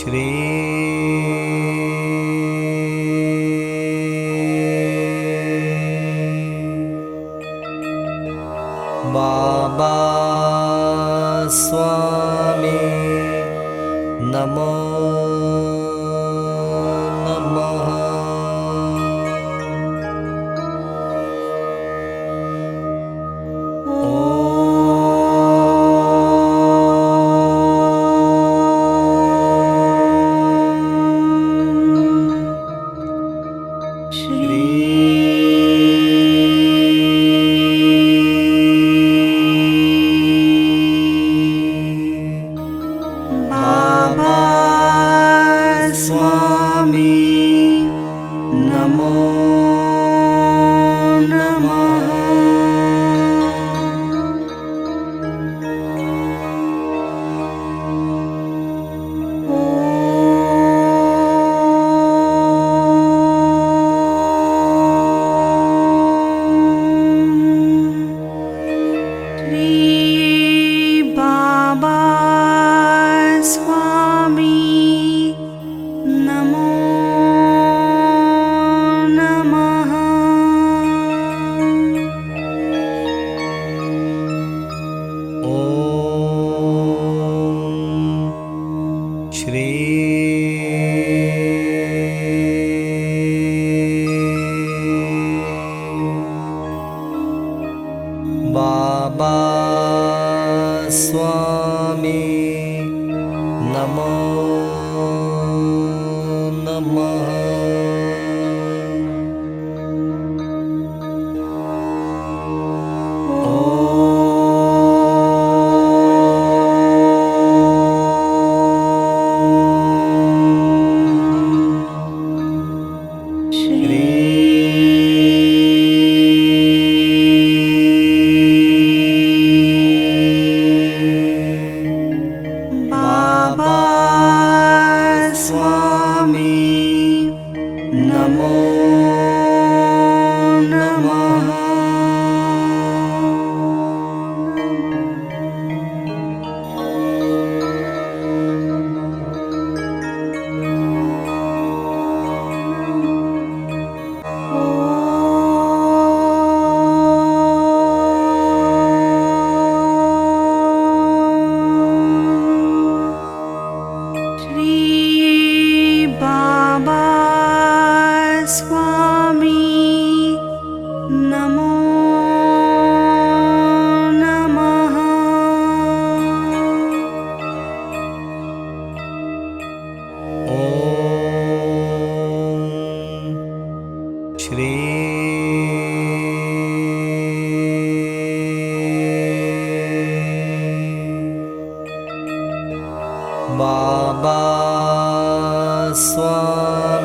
श्री बाबा स्वामी नमो नमः। बाबा स्वामी नमो नमः। बाबा स्वामी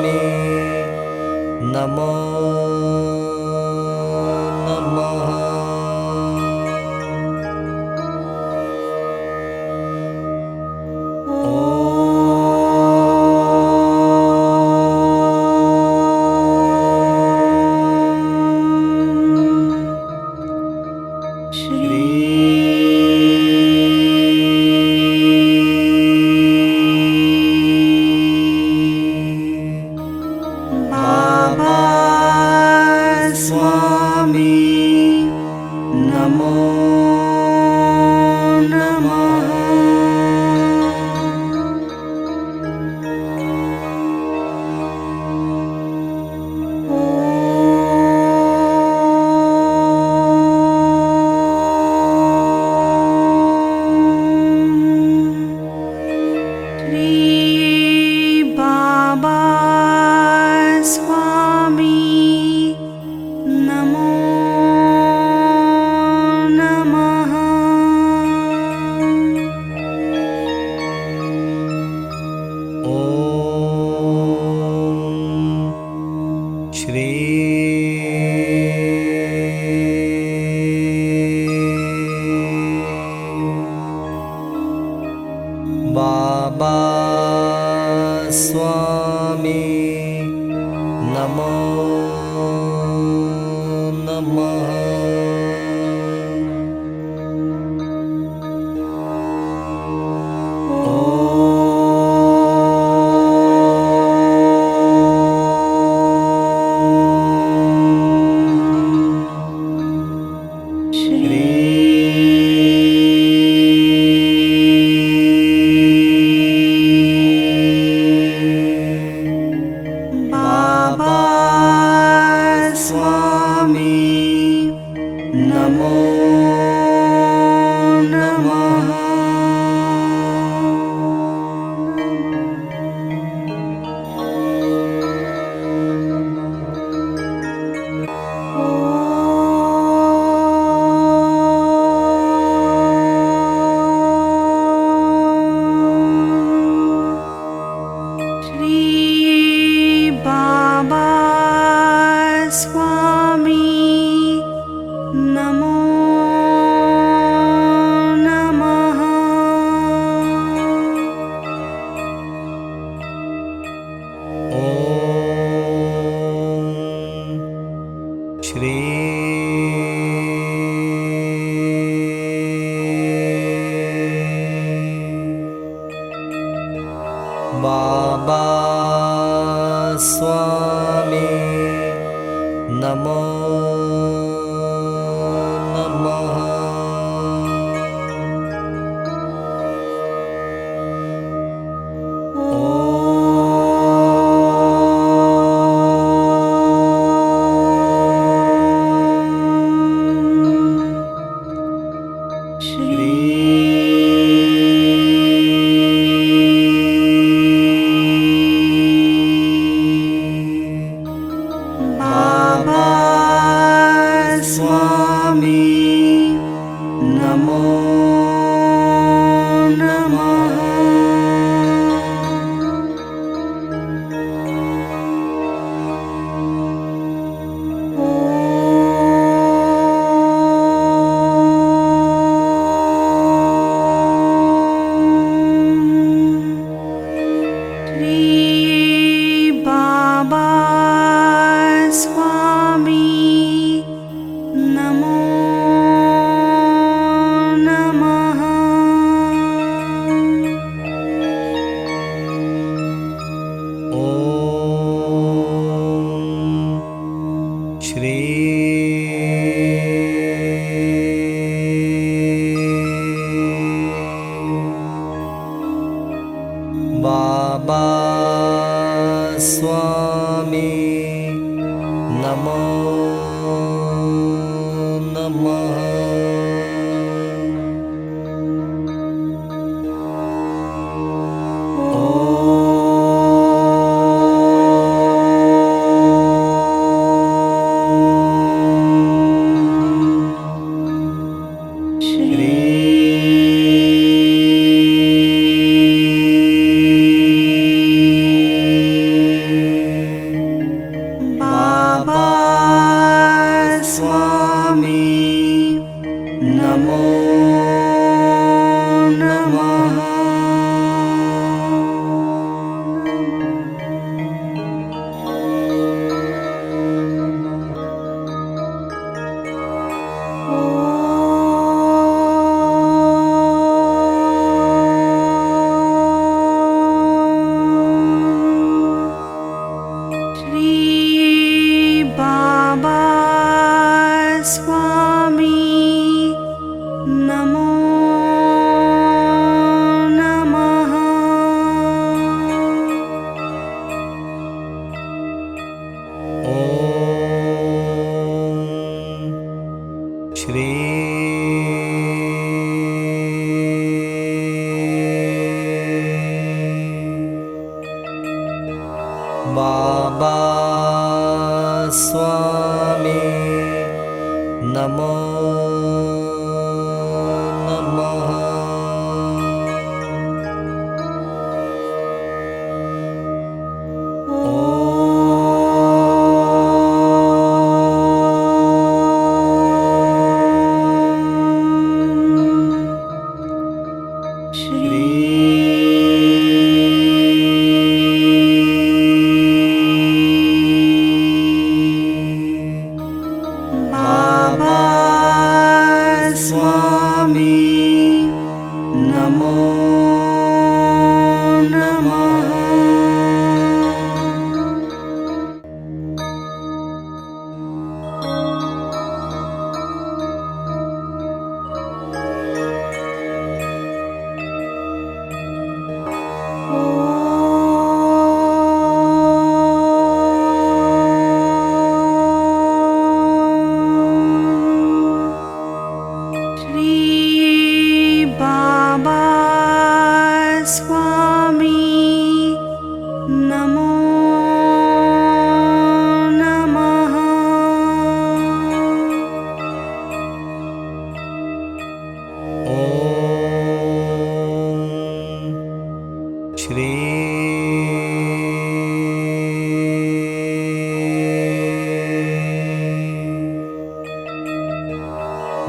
नमो नमः। बाबा स्वामी नमो नमः। ओम बाबा स्वामी नमो नमः। बाबा स्वामी नमो नमः। बाबा स्वामी नमो नमः। नमो नमः। बाबा स्वामी नमो नमः। बाबा स्वामी नमो नमः।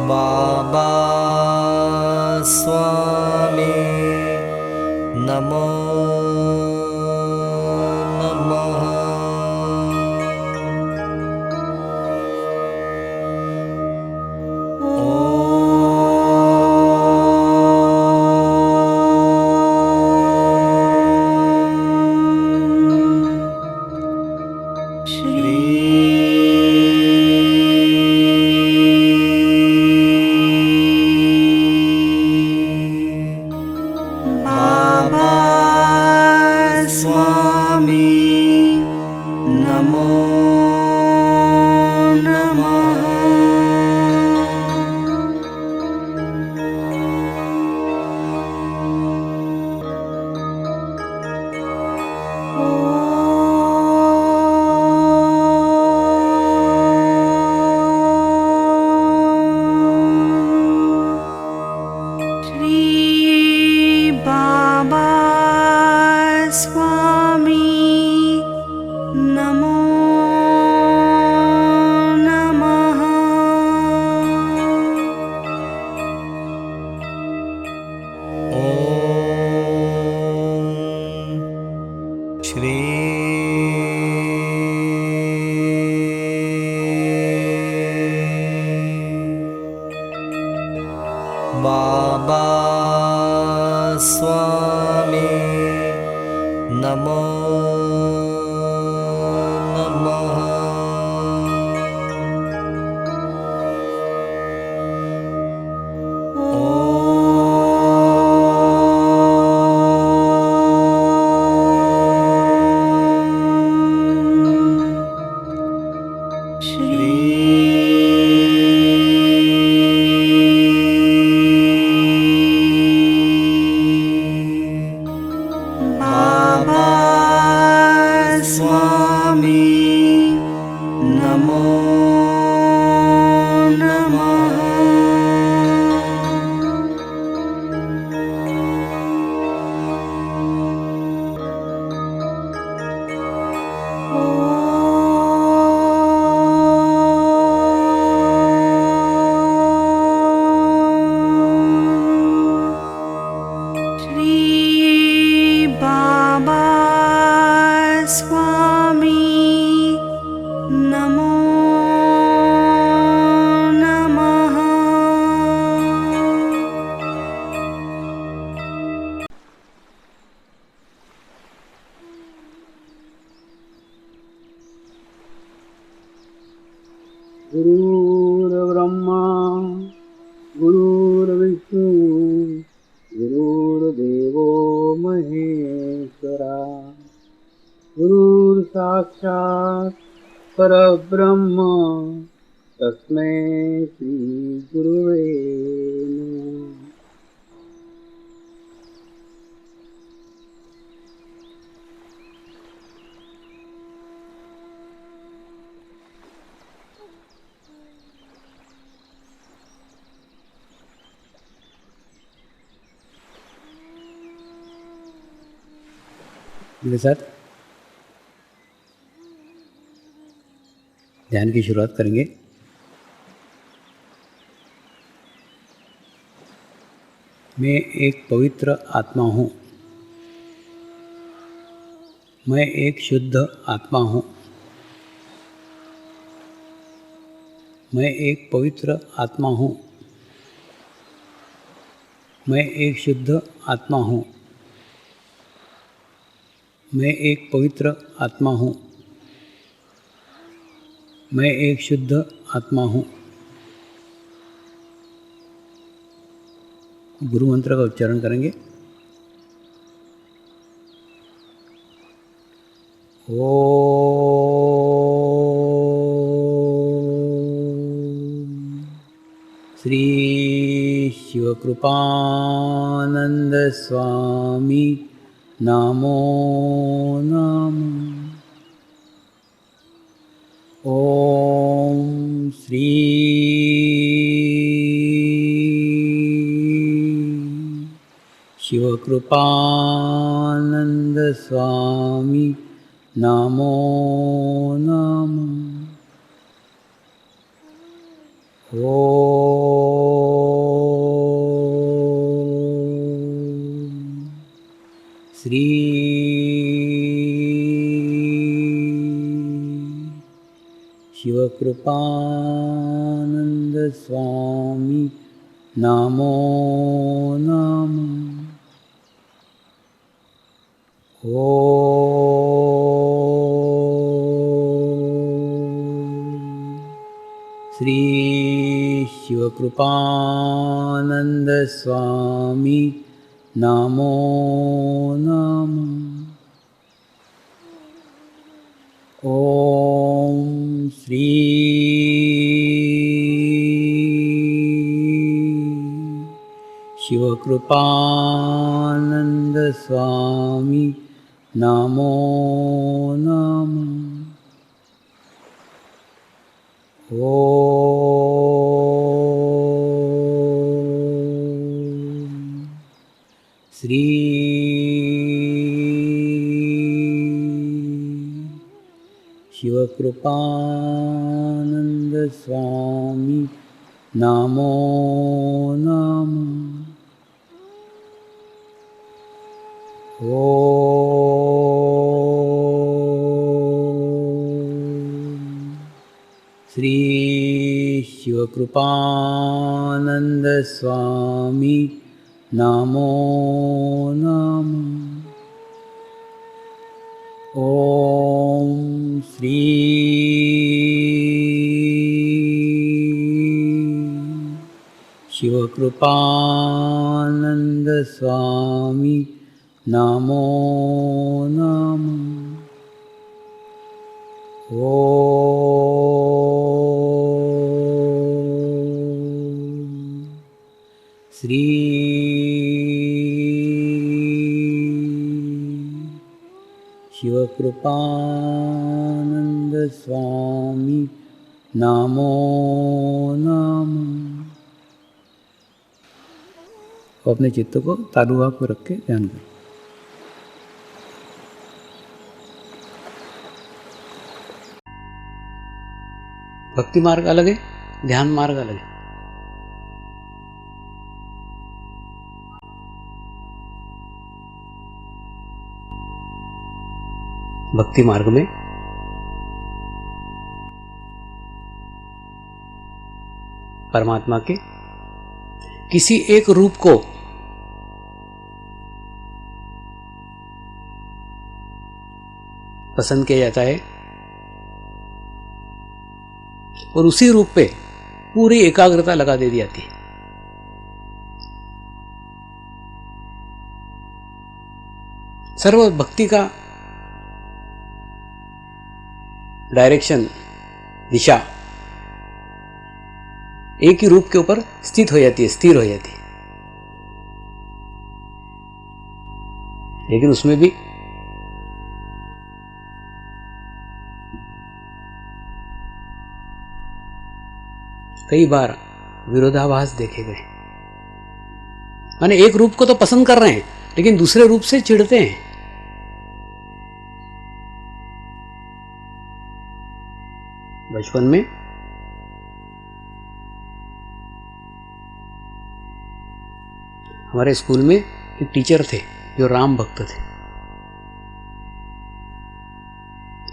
बाबा स्वामी नमो नमः। स्वामी नमो नमः। बाबा स्वामी नमो नमः। गुरुर्ब्रह्मा गुरुर्विष्णु गुरुर्देवो महेश्वरा गुरुर्साक्षात् परब्रह्म तस्मै श्रीगुरुवे नमः। मेरे साथ ध्यान की शुरुआत करेंगे। मैं एक पवित्र आत्मा हूँ। मैं एक शुद्ध आत्मा हूँ। मैं एक पवित्र आत्मा हूँ। मैं एक शुद्ध आत्मा हूँ। मैं एक पवित्र आत्मा हूँ। मैं एक शुद्ध आत्मा हूँ। गुरु मंत्र का उच्चारण करेंगे। ओम श्री शिवकृपानंद स्वामी नमो नमः। ओम श्री शिवकृपानंद स्वामी नमो नमः। ओम श्री शिवकृपानंद स्वामी नमो नमः। ओम श्री शिवकृपानंद स्वामी नमो नमः। ॐ श्री शिवकृपानंद स्वामी नमो नमः। श्री शिवकृपानंद स्वामी नमो नमः। श्री शिवकृपानंद स्वामी नमो नमः। ॐ श्री शिवकृपानंद स्वामी नमो नमः। श्री शिवकृपानंद स्वामी नमो नमः। अपने चित्त को तालुआ को रख के ध्यान करें। भक्ति मार्ग अलग है, ध्यान मार्ग अलग है। भक्ति मार्ग में परमात्मा के किसी एक रूप को पसंद किया जाता है और उसी रूप पे पूरी एकाग्रता लगा दे दी जाती है। सर्व भक्ति का डायरेक्शन, दिशा एक ही रूप के ऊपर स्थित हो जाती है, स्थिर हो जाती है। लेकिन उसमें भी कई बार विरोधाभास देखे गए। माने एक रूप को तो पसंद कर रहे हैं लेकिन दूसरे रूप से चिढ़ते हैं। बचपन में हमारे स्कूल में एक टीचर थे जो राम भक्त थे,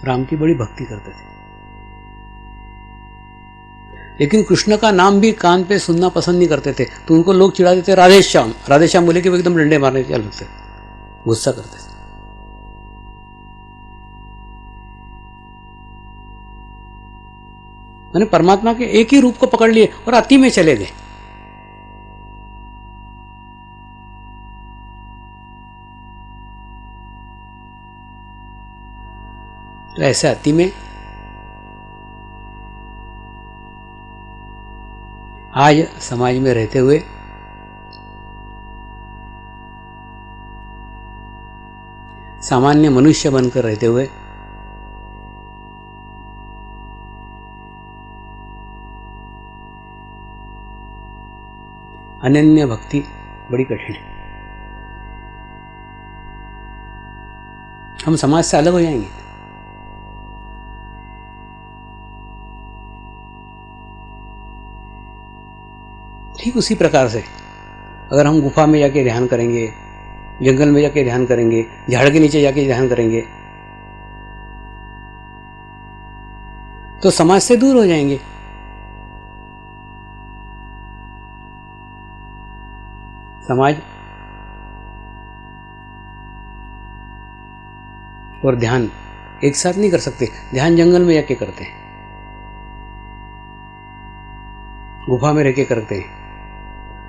राम की बड़ी भक्ति करते थे, लेकिन कृष्ण का नाम भी कान पे सुनना पसंद नहीं करते थे। तो उनको लोग चिढ़ा देते, राधे श्याम, राधे श्याम बोले कि वो एकदम डंडे मारने चल लगते, गुस्सा करते थे। मैंने परमात्मा के एक ही रूप को पकड़ लिए और अति में चले गए। तो ऐसे अति में आज समाज में रहते हुए सामान्य मनुष्य बनकर रहते हुए अनन्य भक्ति बड़ी कठिन है। हम समाज से अलग हो जाएंगे। ठीक उसी प्रकार से अगर हम गुफा में जाके ध्यान करेंगे, जंगल में जाके ध्यान करेंगे, झाड़ के नीचे जाके ध्यान करेंगे, तो समाज से दूर हो जाएंगे। समाज और ध्यान एक साथ नहीं कर सकते। ध्यान जंगल में जाके करते हैं, गुफा में रह के करते हैं।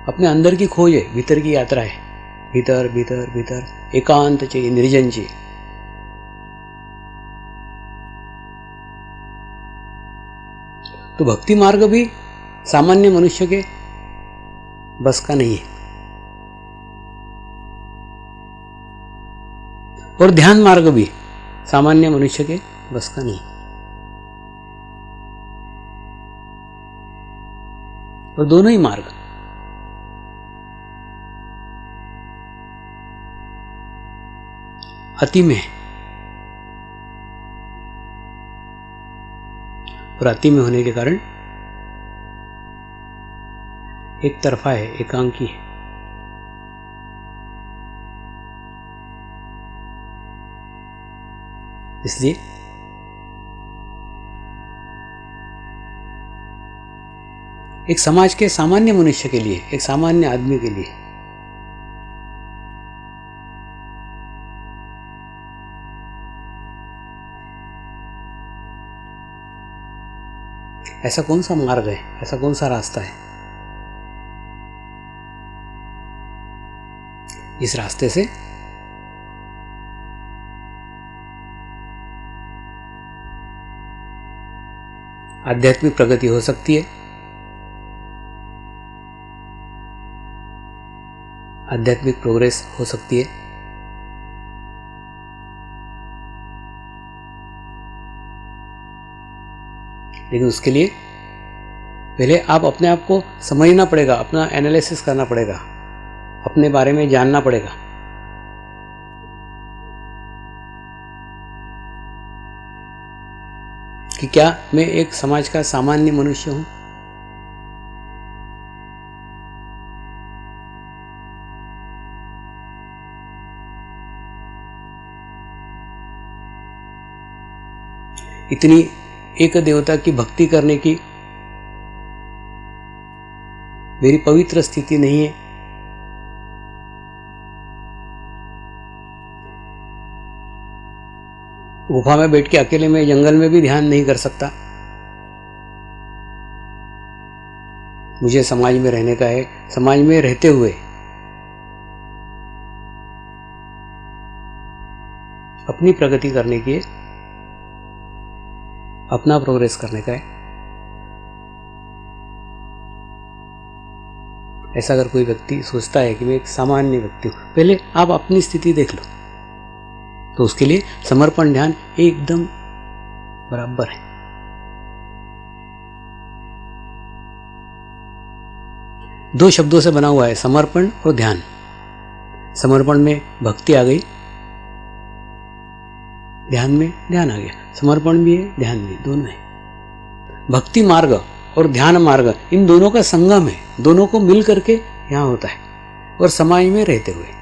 अपने अंदर की खोज है, भीतर की यात्रा है। भीतर भीतर भीतर एकांत चाहिए, निर्जन चाहिए। तो भक्ति मार्ग भी सामान्य मनुष्य के बस का नहीं है, और ध्यान मार्ग भी सामान्य मनुष्य के बस का नहीं। और दोनों ही मार्ग अति में है, और अति में होने के कारण एक तरफा है, एकांकी है। इसलिए एक समाज के सामान्य मनुष्य के लिए, एक सामान्य आदमी के लिए ऐसा कौन सा मार्ग है, ऐसा कौन सा रास्ता है जिस रास्ते से आध्यात्मिक प्रगति हो सकती है, आध्यात्मिक प्रोग्रेस हो सकती है। लेकिन उसके लिए पहले आप अपने आप को समझना पड़ेगा, अपना एनालिसिस करना पड़ेगा, अपने बारे में जानना पड़ेगा कि क्या मैं एक समाज का सामान्य मनुष्य हूं, इतनी एक देवता की भक्ति करने की मेरी पवित्र स्थिति नहीं है, गुफा में बैठ के अकेले में जंगल में भी ध्यान नहीं कर सकता, मुझे समाज में रहने का है। समाज में रहते हुए अपनी प्रगति करने की, अपना प्रोग्रेस करने का है। ऐसा अगर कोई व्यक्ति सोचता है कि मैं एक सामान्य व्यक्ति हूं, पहले आप अपनी स्थिति देख लो, तो उसके लिए समर्पण ध्यान एकदम बराबर है। दो शब्दों से बना हुआ है, समर्पण और ध्यान। समर्पण में भक्ति आ गई, ध्यान में ध्यान आ गया। समर्पण भी है, ध्यान भी, दोनों है। भक्ति मार्ग और ध्यान मार्ग, इन दोनों का संगम है, दोनों को मिल करके यहां होता है। और समाज में रहते हुए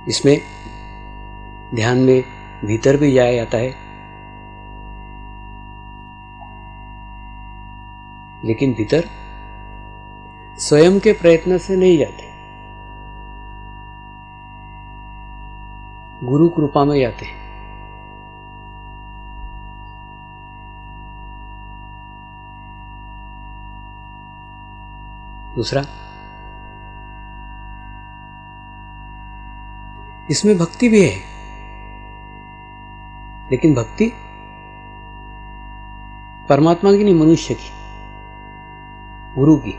इसमें ध्यान में भीतर भी जाया जाता है, लेकिन भीतर स्वयं के प्रयत्न से नहीं जाते, गुरु कृपा में जाते हैं। दूसरा, इसमें भक्ति भी है, लेकिन भक्ति परमात्मा की नहीं, मनुष्य की, गुरु की।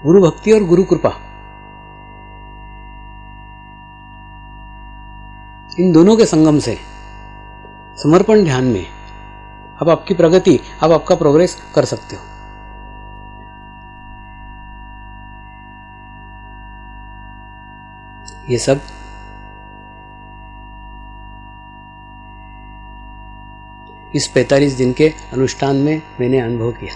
गुरु भक्ति और गुरु कृपा, इन दोनों के संगम से समर्पण ध्यान में अब आपकी प्रगति, अब आपका प्रोग्रेस कर सकते हो। ये सब इस 45 दिन के अनुष्ठान में मैंने अनुभव किया।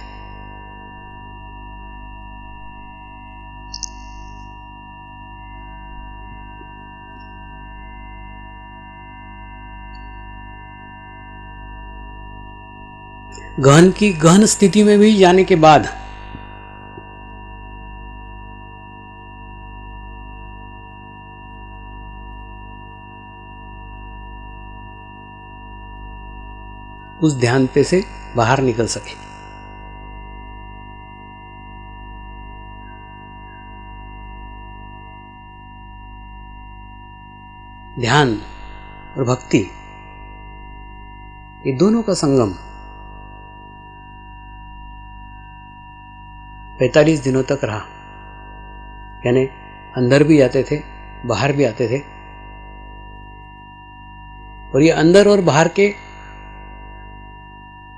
गहन स्थिति में भी जाने के बाद उस ध्यान पे से बाहर निकल सके। ध्यान और भक्ति, ये दोनों का संगम 45 दिनों तक रहा। यानी अंदर भी आते थे, बाहर भी आते थे, और ये अंदर और बाहर के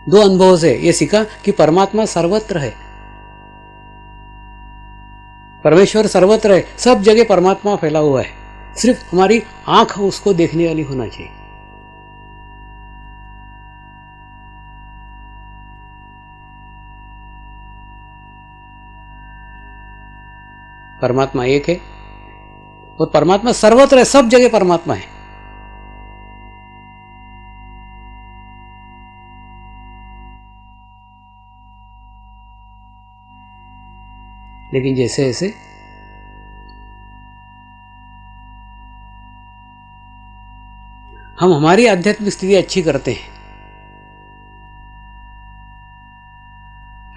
दो अनुभवों से ये सीखा कि परमात्मा सर्वत्र है, परमेश्वर सर्वत्र है, सब जगह परमात्मा फैला हुआ है, सिर्फ हमारी आंख उसको देखने वाली होना चाहिए। परमात्मा एक है और परमात्मा सर्वत्र है, सब जगह परमात्मा है। लेकिन जैसे जैसे हम हमारी आध्यात्मिक स्थिति अच्छी करते हैं,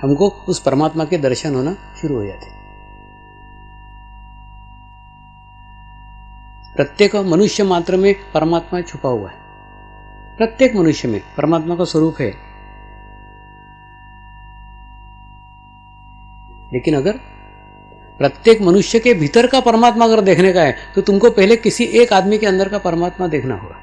हमको उस परमात्मा के दर्शन होना शुरू हो जाते हैं। प्रत्येक मनुष्य मात्र में परमात्मा छुपा हुआ है, प्रत्येक मनुष्य में परमात्मा का स्वरूप है। लेकिन अगर प्रत्येक मनुष्य के भीतर का परमात्मा अगर देखने का है तो तुमको पहले किसी एक आदमी के अंदर का परमात्मा देखना होगा।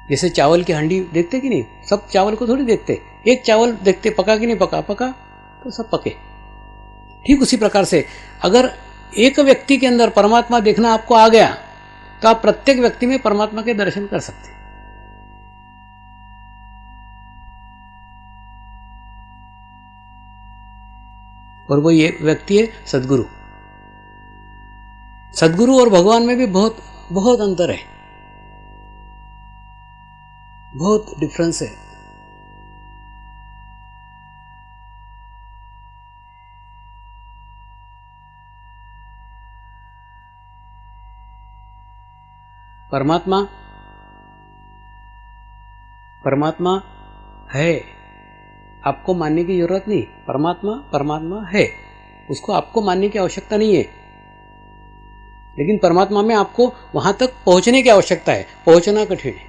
जैसे चावल की हांडी देखते कि नहीं, सब चावल को थोड़ी देखते, एक चावल देखते पका कि नहीं पका, पका तो सब पके। ठीक उसी प्रकार से अगर एक व्यक्ति के अंदर परमात्मा देखना आपको आ गया तो आप प्रत्येक व्यक्ति में परमात्मा के दर्शन कर सकते हैं। और वो ये व्यक्ति है सदगुरु। सदगुरु और भगवान में भी बहुत बहुत अंतर है, बहुत डिफरेंस है। परमात्मा परमात्मा है, आपको मानने की जरूरत नहीं। परमात्मा परमात्मा है, उसको आपको मानने की आवश्यकता नहीं है। लेकिन परमात्मा में आपको वहां तक पहुंचने की आवश्यकता है, पहुंचना कठिन है।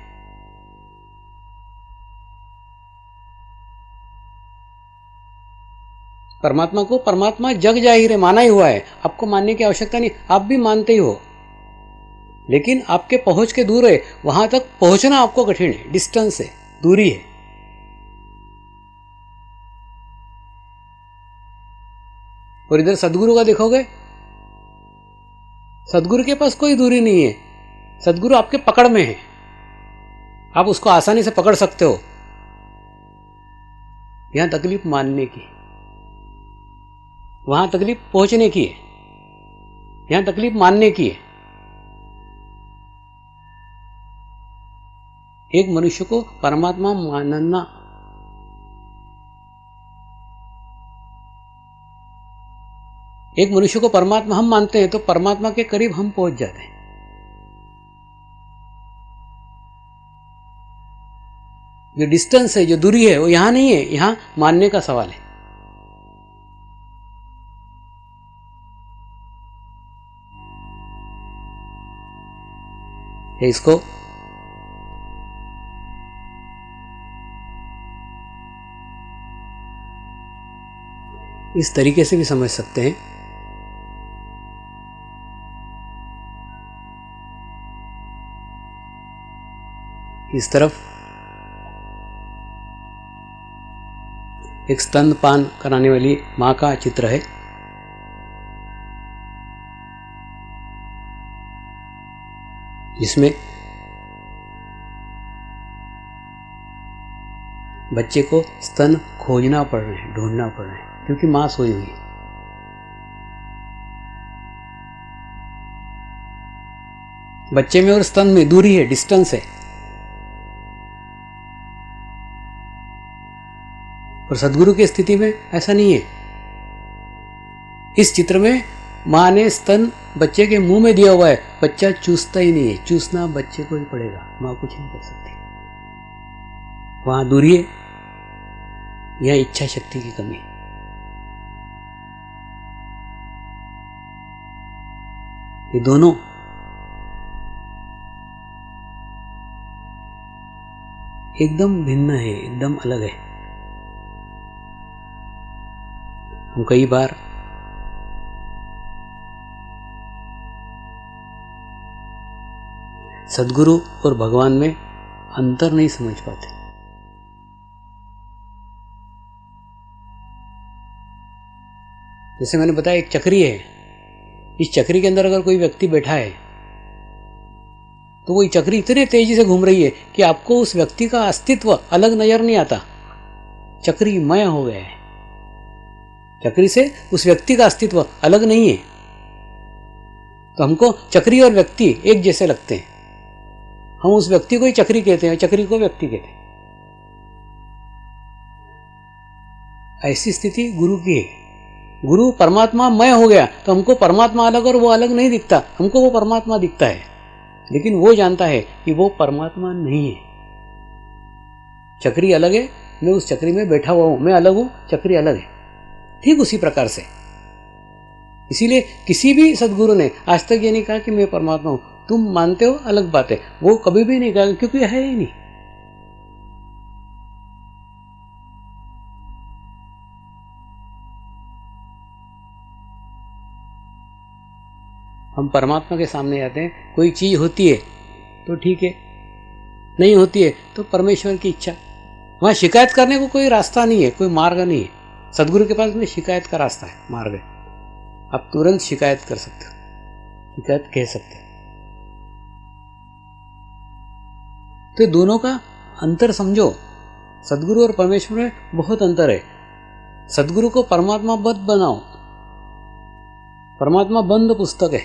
परमात्मा को परमात्मा जग जाहिर है, माना ही हुआ है, आपको मानने की आवश्यकता नहीं, आप भी मानते ही हो। लेकिन आपके पहुंच के दूर है, वहां तक पहुंचना आपको कठिन है, डिस्टेंस है, दूरी है। और इधर सदगुरु का देखोगे, सदगुरु के पास कोई दूरी नहीं है, सदगुरु आपके पकड़ में है, आप उसको आसानी से पकड़ सकते हो। यहां तकलीफ मानने की, वहां तकलीफ पहुंचने की है, यहां तकलीफ मानने की है। एक मनुष्य को परमात्मा मानना, एक मनुष्य को परमात्मा हम मानते हैं तो परमात्मा के करीब हम पहुंच जाते हैं। जो डिस्टेंस है, जो दूरी है, वो यहां नहीं है, यहां मानने का सवाल है। इसको इस तरीके से भी समझ सकते हैं। इस तरफ एक स्तनपान कराने वाली मां का चित्र है, जिसमें बच्चे को स्तन खोजना पड़ रहे हैं, ढूंढना पड़ रहा है, क्योंकि मां सोई हुई है। बच्चे में और स्तन में दूरी है, डिस्टेंस है। और सदगुरु की स्थिति में ऐसा नहीं है। इस चित्र में मां ने स्तन बच्चे के मुंह में दिया हुआ है, बच्चा चूसता ही नहीं है, चूसना बच्चे को ही पड़ेगा, मां कुछ नहीं कर सकती। वहां दूरी है, यह इच्छा शक्ति की कमी है। ये दोनों एकदम भिन्न है, एकदम अलग है। हम कई बार सद्गुरु और भगवान में अंतर नहीं समझ पाते। जैसे मैंने बताया, एक चक्री है, इस चक्री के अंदर अगर कोई व्यक्ति बैठा है तो वो चक्री इतने तेजी से घूम रही है कि आपको उस व्यक्ति का अस्तित्व अलग नजर नहीं आता। चक्री मय हो गया है, चक्री से उस व्यक्ति का अस्तित्व अलग नहीं है। तो हमको चक्री और व्यक्ति एक जैसे लगते हैं। हम उस व्यक्ति को ही चक्री कहते हैं, चक्री को व्यक्ति कहते हैं। ऐसी स्थिति गुरु की है। गुरु परमात्मा मय हो गया तो हमको परमात्मा अलग और वो अलग नहीं दिखता, हमको वो परमात्मा दिखता है, लेकिन वो जानता है कि वो परमात्मा नहीं है। चक्री अलग है, मैं उस चक्री में बैठा हुआ हूं, मैं अलग हूं, चक्री अलग है। ठीक उसी प्रकार से इसीलिए किसी भी सद्गुरु ने आज तक ये नहीं कहा कि मैं परमात्मा हूं। तुम मानते हो अलग बात है, वो कभी भी नहीं कहा, क्योंकि है ही नहीं। हम परमात्मा के सामने आते हैं, कोई चीज होती है तो ठीक है, नहीं होती है तो परमेश्वर की इच्छा। वहां शिकायत करने को कोई रास्ता नहीं है, कोई मार्ग नहीं है। सदगुरु के पास में शिकायत का रास्ता है, मार्ग है। आप तुरंत शिकायत कर सकते हो, शिकायत कह सकते हो। तो दोनों का अंतर समझो। सदगुरु और परमेश्वर में बहुत अंतर है। सदगुरु को परमात्मा बद्ध बनाओ, परमात्मा बंद पुस्तक है,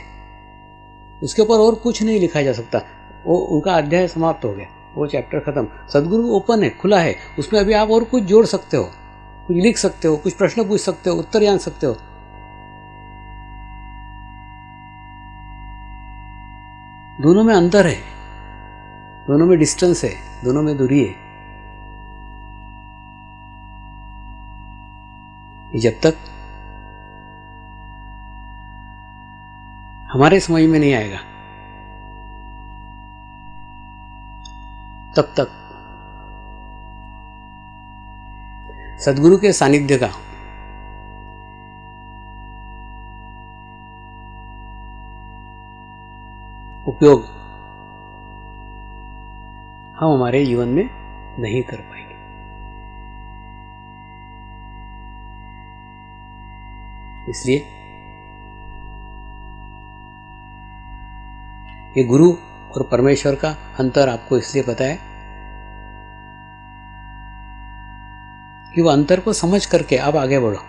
उसके ऊपर और कुछ नहीं लिखा जा सकता। वो उनका अध्याय समाप्त हो गया, वो चैप्टर खत्म। सदगुरु ओपन है, खुला है, उसमें अभी आप और कुछ जोड़ सकते हो, कुछ लिख सकते हो, कुछ प्रश्न पूछ सकते हो, उत्तर जान सकते हो। दोनों में अंतर है, दोनों में डिस्टेंस है, दोनों में दूरी है। जब तक हमारे समझ में नहीं आएगा तब तक सद्गुरु के सानिध्य का उपयोग हम हमारे जीवन में नहीं कर पाएंगे। इसलिए ये गुरु और परमेश्वर का अंतर आपको इसलिए पता है कि वो अंतर को समझ करके आप आगे बढ़ो।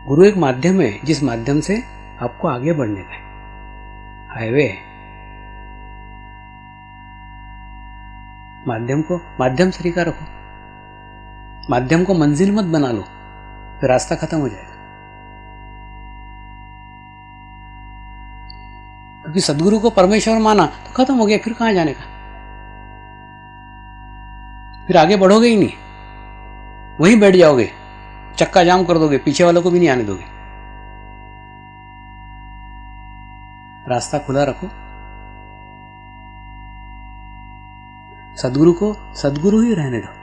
गुरु एक माध्यम है जिस माध्यम से आपको आगे बढ़ने का है, हाईवे है। माध्यम को माध्यम तरीका रखो, माध्यम को मंजिल मत बना लो, फिर रास्ता खत्म हो जाएगा। क्योंकि सदगुरु को परमेश्वर माना तो खत्म हो गया, फिर कहां जाने का, फिर आगे बढ़ोगे ही नहीं, वहीं बैठ जाओगे, चक्का जाम कर दोगे, पीछे वालों को भी नहीं आने दोगे। रास्ता खुला रखो, सदगुरु को सदगुरु ही रहने दो।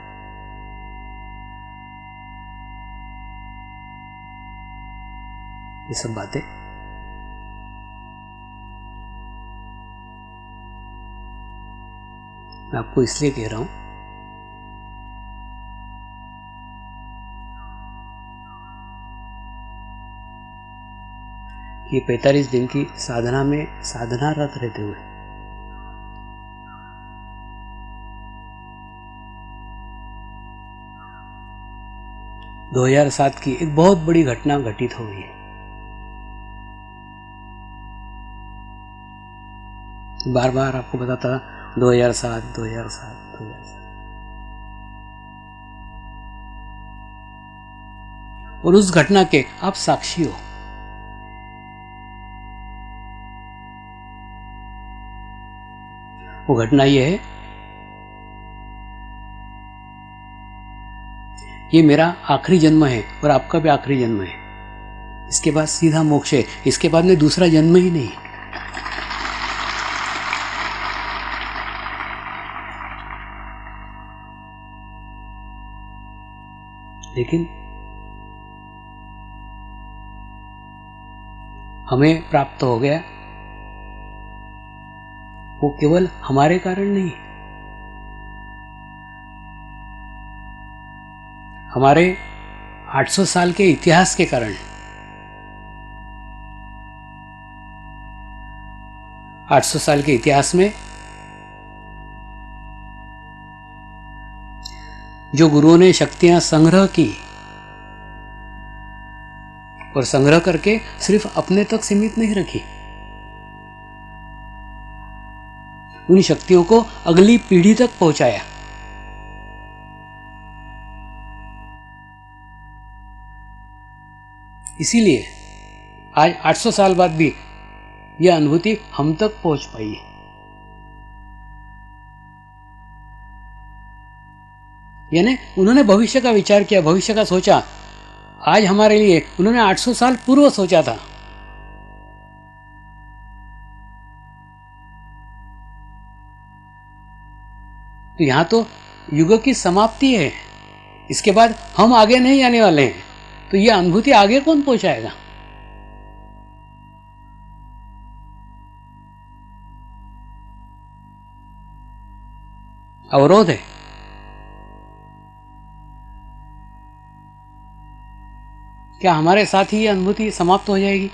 ये सब बातें मैं आपको इसलिए कह रहा हूं कि 45 दिन की साधना में साधनारत रहते हुए दो 2007 की एक बहुत बड़ी घटना घटित हो गई है। बार बार आपको बताता 2007 और उस घटना के आप साक्षी हो। वो घटना ये है, ये मेरा आखिरी जन्म है और आपका भी आखिरी जन्म है, इसके बाद सीधा मोक्ष है, इसके बाद में दूसरा जन्म ही नहीं। लेकिन हमें प्राप्त हो गया, वो केवल हमारे कारण नहीं, हमारे 800 साल के इतिहास के कारण। 800 साल के इतिहास में जो गुरुओं ने शक्तियां संग्रह की और संग्रह करके सिर्फ अपने तक सीमित नहीं रखी, उन शक्तियों को अगली पीढ़ी तक पहुंचाया। इसीलिए आज 800 साल बाद भी यह अनुभूति हम तक पहुंच पाई है। यानी उन्होंने भविष्य का विचार किया, भविष्य का सोचा। आज हमारे लिए उन्होंने 800 साल पूर्व सोचा था। तो यहां तो युग की समाप्ति है, इसके बाद हम आगे नहीं आने वाले हैं, तो यह अनुभूति आगे कौन पहुंचाएगा? अवरोध है। क्या हमारे साथ ही यह अनुभूति समाप्त हो जाएगी?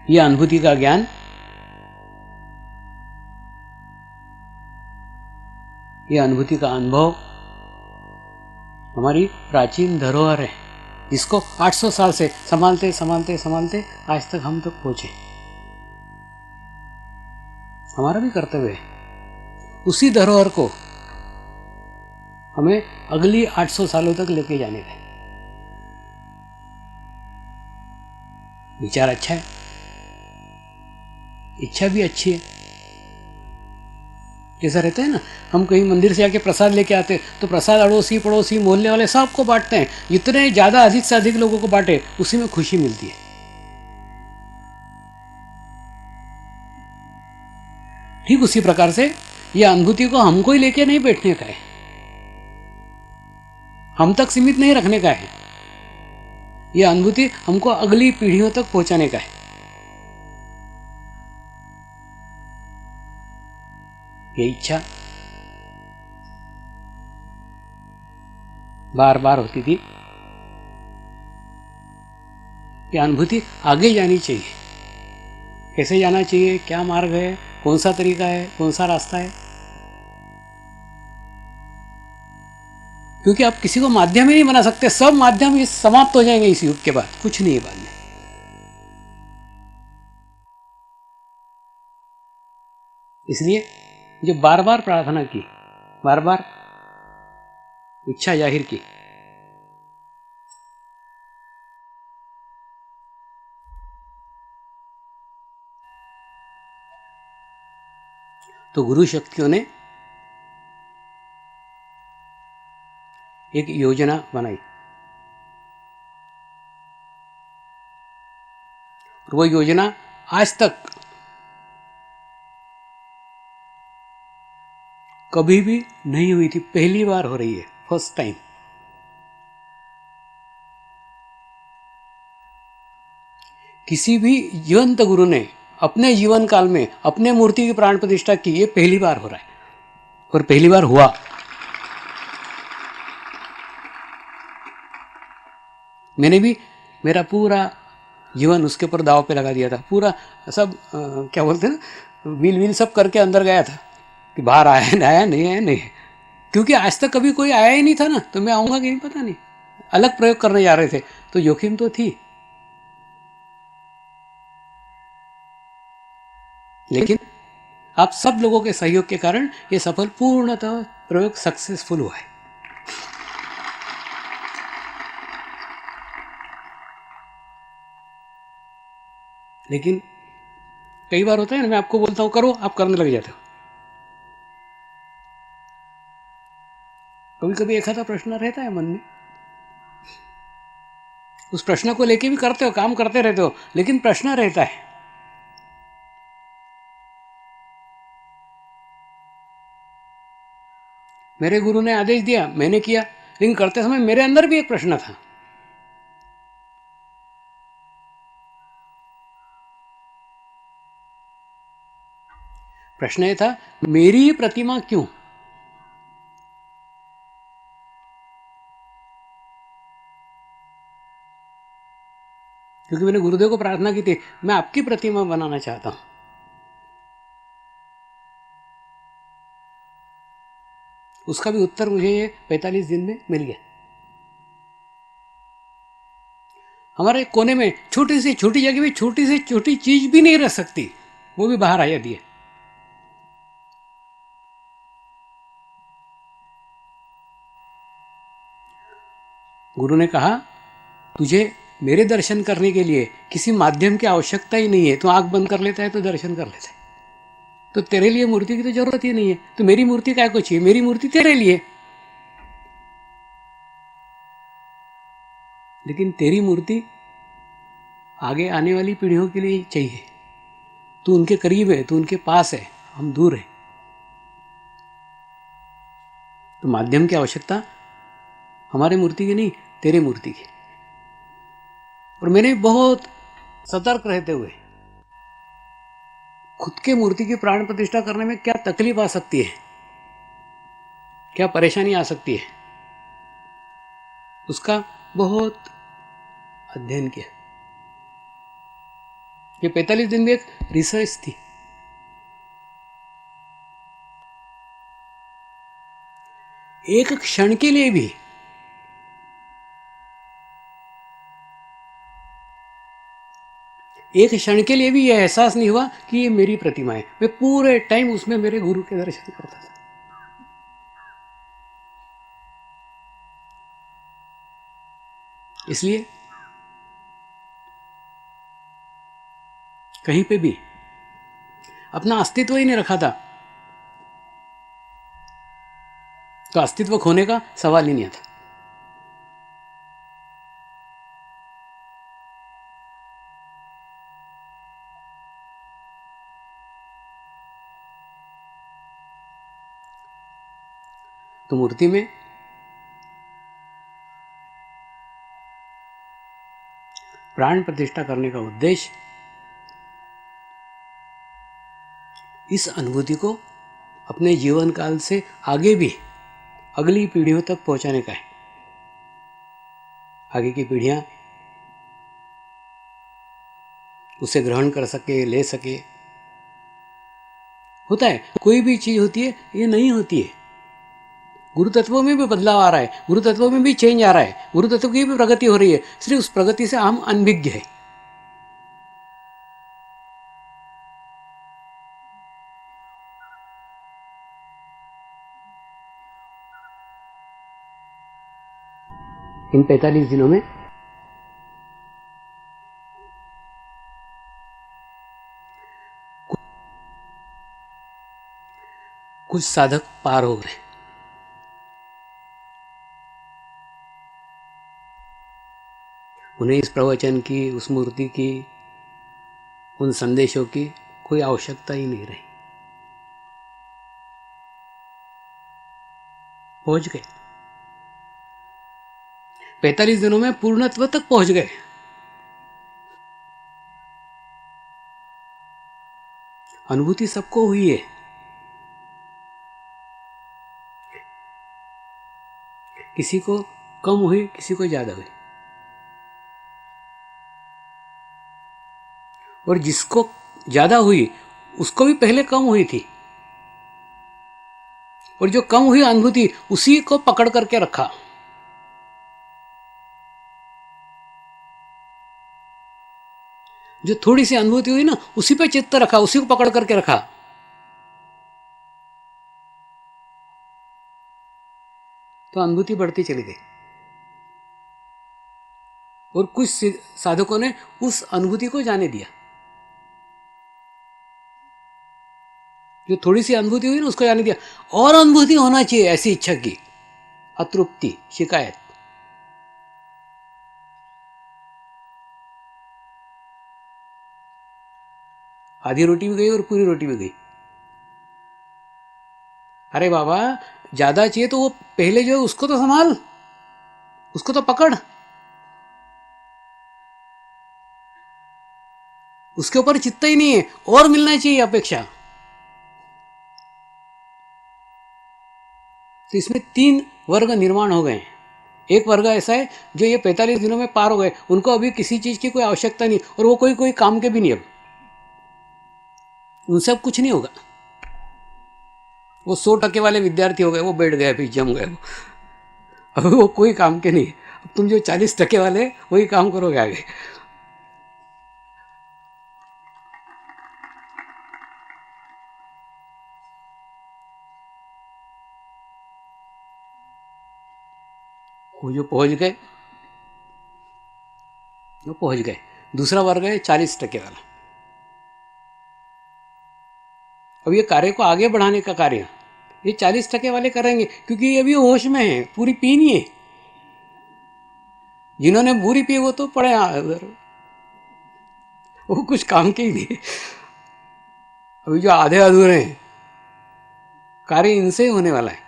यह अनुभूति का ज्ञान यह अनुभूति का अनुभव हमारी प्राचीन धरोहर है, जिसको 800 साल से संभालते संभालते संभालते आज तक हम तक पहुंचे। हमारा भी कर्तव्य है उसी धरोहर को हमें अगली 800 सालों तक लेके जाने का। विचार अच्छा है, इच्छा भी अच्छी है। जैसा रहता है ना, हम कहीं मंदिर से आके प्रसाद लेके आते हैं तो प्रसाद अड़ोसी पड़ोसी मोहल्ले वाले सबको बांटते हैं। जितने ज्यादा अधिक से अधिक लोगों को बांटे उसी में खुशी मिलती है। ठीक उसी प्रकार से यह अनुभूति को हमको ही लेके नहीं बैठने का है, हम तक सीमित नहीं रखने का है। यह अनुभूति हमको अगली पीढ़ियों तक पहुंचाने का है। ये इच्छा बार बार होती थी कि अनुभूति आगे जानी चाहिए। कैसे जाना चाहिए, क्या मार्ग है, कौन सा तरीका है, कौन सा रास्ता है? क्योंकि आप किसी को माध्यम ही नहीं बना सकते, सब माध्यम ये समाप्त हो जाएंगे इस युग के बाद, कुछ नहीं है बाद में। इसलिए जो बार बार प्रार्थना की, बार बार इच्छा जाहिर की, तो गुरु शक्तियों ने एक योजना बनाई और वो योजना आज तक कभी भी नहीं हुई थी, पहली बार हो रही है, फर्स्ट टाइम। किसी भी जीवंत गुरु ने अपने जीवन काल में अपने मूर्ति की प्राण प्रतिष्ठा की, ये पहली बार हो रहा है और पहली बार हुआ। मैंने भी मेरा पूरा जीवन उसके ऊपर दाव पे लगा दिया था, पूरा सब क्या बोलते हैं ना, विल सब करके अंदर गया था कि बाहर आया नहीं, क्योंकि आज तक कभी कोई आया ही नहीं था ना, तो मैं आऊंगा कि नहीं पता नहीं। अलग प्रयोग करने जा रहे थे तो जोखिम तो थी, लेकिन आप सब लोगों के सहयोग के कारण ये सफल पूर्णतः प्रयोग सक्सेसफुल हुआ है। लेकिन कई बार होता है ना, मैं आपको बोलता हूं करो, आप करने लग जाते हो। कभी कभी एक आधा प्रश्न रहता है मन में, उस प्रश्न को लेके भी करते हो, काम करते रहते हो, लेकिन प्रश्न रहता है। मेरे गुरु ने आदेश दिया, मैंने किया, लेकिन करते समय मेरे अंदर भी एक प्रश्न था। प्रश्न ये था, मेरी प्रतिमा क्यों? क्योंकि मैंने गुरुदेव को प्रार्थना की थी, मैं आपकी प्रतिमा बनाना चाहता हूं। उसका भी उत्तर मुझे ये 45 दिन में मिल गया। हमारे कोने में छोटी सी छोटी जगह में छोटी से छोटी चीज भी नहीं रह सकती, वो भी बाहर आ जाती है। गुरु ने कहा, तुझे मेरे दर्शन करने के लिए किसी माध्यम की आवश्यकता ही नहीं है। तू आंख बंद कर लेता है तो दर्शन कर लेता है, तो तेरे लिए मूर्ति की तो जरूरत ही नहीं है। तो मेरी मूर्ति काय को चाहिए? मेरी मूर्ति तेरे लिए। लेकिन तेरी मूर्ति आगे आने वाली पीढ़ियों के लिए चाहिए। तू उनके करीब है, तू उनके पास है, हम दूर हैं। तो माध्यम की आवश्यकता हमारे मूर्ति की नहीं, तेरे मूर्ति की। और मैंने बहुत सतर्क रहते हुए, खुद के मूर्ति की प्राण प्रतिष्ठा करने में क्या तकलीफ आ सकती है, क्या परेशानी आ सकती है, उसका बहुत अध्ययन किया। ये 45 दिन में एक रिसर्च थी। एक क्षण के लिए भी यह एहसास नहीं हुआ कि ये मेरी प्रतिमा है। मैं पूरे टाइम उसमें मेरे गुरु के दर्शन करता था। इसलिए कहीं पे भी अपना अस्तित्व ही नहीं रखा था, तो अस्तित्व खोने का सवाल ही नहीं आता। तो मूर्ति में प्राण प्रतिष्ठा करने का उद्देश्य इस अनुभूति को अपने जीवन काल से आगे भी अगली पीढ़ियों तक पहुंचाने का है। आगे की पीढ़ियां उसे ग्रहण कर सके, ले सके। होता है, कोई भी चीज होती है, ये नहीं होती है। गुरु तत्वों में भी बदलाव आ रहा है, गुरु तत्वों में भी चेंज आ रहा है, गुरु तत्व की भी प्रगति हो रही है, सिर्फ उस प्रगति से हम अनभिज्ञ है। इन 45 दिनों में कुछ साधक पार हो गए। उन्हें इस प्रवचन की, उस मूर्ति की, उन संदेशों की कोई आवश्यकता ही नहीं रही। पहुंच गए, 45 दिनों में पूर्णत्व तक पहुंच गए। अनुभूति सबको हुई है, किसी को कम हुई, किसी को ज्यादा हुई। और जिसको ज्यादा हुई उसको भी पहले कम हुई थी, और जो कम हुई अनुभूति उसी को पकड़ करके रखा। जो थोड़ी सी अनुभूति हुई ना, उसी पे चित्त रखा, उसी को पकड़ करके रखा। तो अनुभूति बढ़ती चली गई। और कुछ साधकों ने उस अनुभूति को जाने दिया। जो थोड़ी सी अनुभूति हुई ना, उसको जाने दिया, और अनुभूति होना चाहिए, ऐसी इच्छा की। अतृप्ति, शिकायत। आधी रोटी भी गई और पूरी रोटी भी गई। अरे बाबा, ज्यादा चाहिए तो वो पहले जो है उसको तो संभाल, उसको तो पकड़, उसके ऊपर चित्त ही नहीं है, और मिलना चाहिए अपेक्षा। तो इसमें 3 वर्ग निर्माण हो गए। एक वर्ग ऐसा है जो ये 45 दिनों में पार हो गए, उनको अभी किसी चीज की कोई आवश्यकता नहीं, और वो कोई काम के भी नहीं, अब उनसे अब कुछ नहीं होगा। वो 100% वाले विद्यार्थी हो गए, वो बैठ गए, अभी जम गए, अब वो कोई काम के नहीं। अब तुम जो 40% वाले, वही काम करोगे आगे। वो जो पहुंच गए, वो पहुंच गए। दूसरा वर्ग है 40% वाला। अब ये कार्य को आगे बढ़ाने का कार्य ये 40% वाले करेंगे, क्योंकि ये अभी होश में है, पूरी पी नहीं है। जिन्होंने पूरी पी वो तो पड़े उधर, वो कुछ काम के ही नहीं। अभी जो आधे अधूरे हैं, कार्य इनसे ही होने वाला है।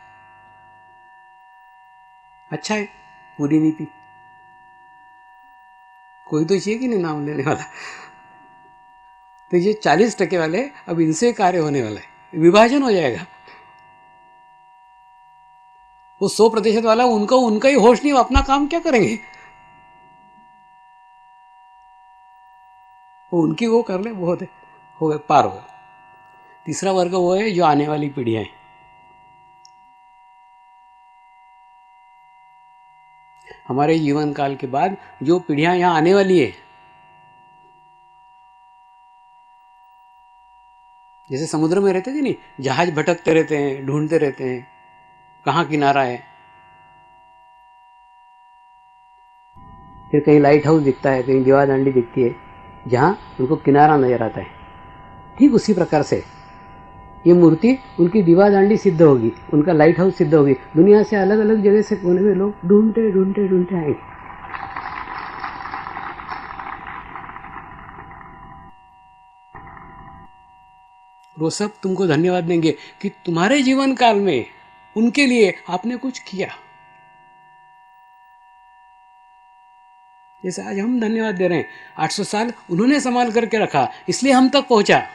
अच्छा है पूरी नहीं पी, कोई तो चाहिए कि नहीं नाम लेने वाला। तो ये 40% वाले, अब इनसे कार्य होने वाला है, विभाजन हो जाएगा। वो 100% वाला, उनका ही होश नहीं, वो अपना काम क्या करेंगे, वो उनकी वो कर ले, बहुत है, हो गए, पार हो गए। तीसरा वर्ग वो है जो आने वाली पीढ़ियां हैं। हमारे जीवन काल के बाद जो पीढ़ियां यहां आने वाली है, जैसे समुद्र में रहते थे नहीं, जहाज भटकते रहते हैं, ढूंढते रहते हैं कहाँ किनारा है, फिर कहीं लाइट हाउस दिखता है, कहीं दीवा दांडी दिखती है, जहाँ उनको किनारा नजर आता है। ठीक उसी प्रकार से ये मूर्ति उनकी दीवा दांडी सिद्ध होगी, उनका लाइट हाउस सिद्ध होगी। दुनिया से अलग अलग जगह से कोने में लोग ढूंढते ढूंढते ढूंढते आएंगे। वो सब तुमको धन्यवाद देंगे कि तुम्हारे जीवन काल में उनके लिए आपने कुछ किया। जैसे आज हम धन्यवाद दे रहे हैं, 800 साल उन्होंने संभाल करके रखा, इसलिए हम तक पहुंचा।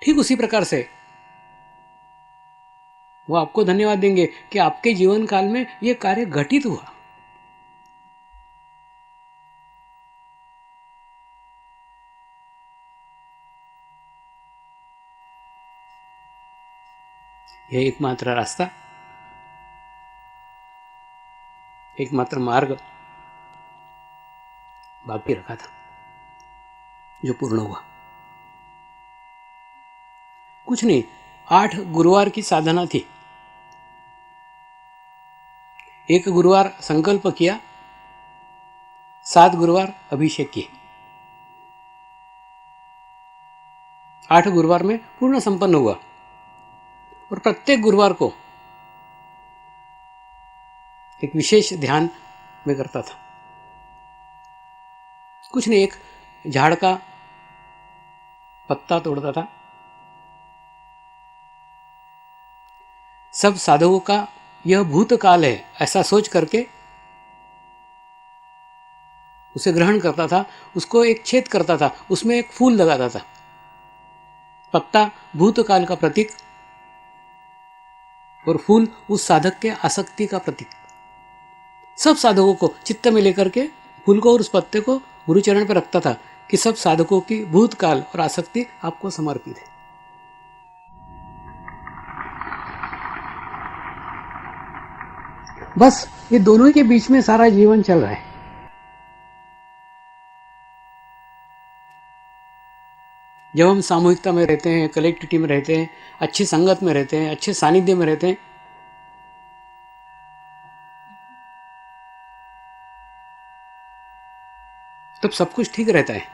ठीक उसी प्रकार से वो आपको धन्यवाद देंगे कि आपके जीवन काल में यह कार्य घटित हुआ। यह एकमात्र रास्ता, एकमात्र मार्ग बाकी रखा था, जो पूर्ण हुआ। कुछ नहीं, 8 गुरुवार की साधना थी। एक गुरुवार संकल्प किया, 7 गुरुवार अभिषेक किए, 8 गुरुवार में पूर्ण संपन्न हुआ। और प्रत्येक गुरुवार को एक विशेष ध्यान में करता था। कुछ नहीं, एक झाड़ का पत्ता तोड़ता था, सब साधुओं का यह भूतकाल है ऐसा सोच करके उसे ग्रहण करता था, उसको एक छेद करता था, उसमें एक फूल लगाता था। पत्ता भूतकाल का प्रतीक और फूल उस साधक के आसक्ति का प्रतीक। सब साधकों को चित्त में लेकर के फूल को और उस पत्ते को गुरुचरण पर रखता था कि सब साधकों की भूतकाल और आसक्ति आपको समर्पित है। बस ये दोनों के बीच में सारा जीवन चल रहा है। जब हम सामूहिकता में रहते हैं, कलेक्टिविटी में रहते हैं, अच्छी संगत में रहते हैं, अच्छे सानिध्य में रहते हैं, तब सब कुछ ठीक रहता है।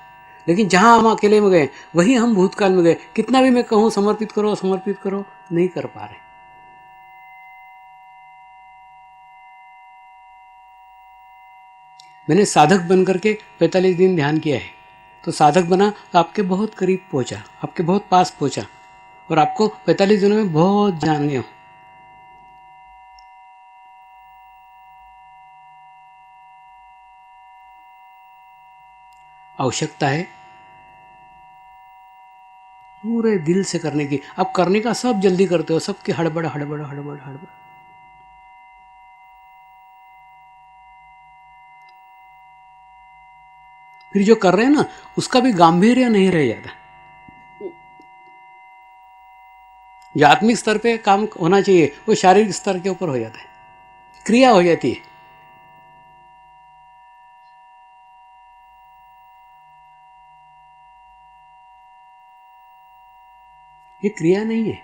लेकिन जहां हम अकेले में गए, वहीं हम भूतकाल में गए। कितना भी मैं कहूं समर्पित करो समर्पित करो, नहीं कर पा रहे। मैंने साधक बन करके 45 दिन ध्यान किया है, तो साधक बना तो आपके बहुत करीब पहुंचा, आपके बहुत पास पहुंचा, और आपको 45 दिनों में बहुत जान गया हूं। आवश्यकता है पूरे दिल से करने की। आप करने का सब जल्दी करते हो, सबकी हड़बड़ हड़बड़ हड़बड़ हड़बड़। फिर जो कर रहे हैं ना, उसका भी गांभीर्य नहीं रह जाता। जो आत्मिक स्तर पे काम होना चाहिए वो शारीरिक स्तर के ऊपर हो जाता है, क्रिया हो जाती है। ये क्रिया नहीं है।